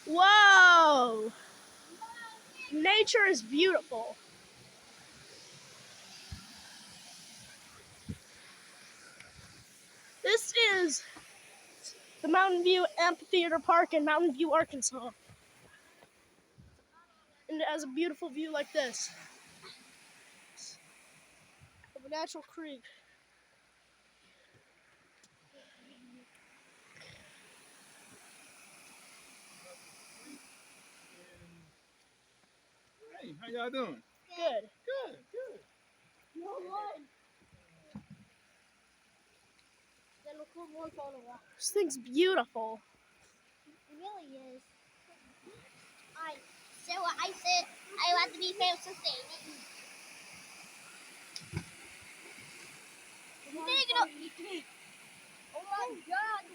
Whoa! Nature is beautiful. This is the Mountain View Amphitheater Park in Mountain View, Arkansas. And it has a beautiful view like this of a natural creek. Hey, how y'all doing? Good. Good, good. This thing's beautiful. It really is. So I said I want to be famous and say it. Oh my God.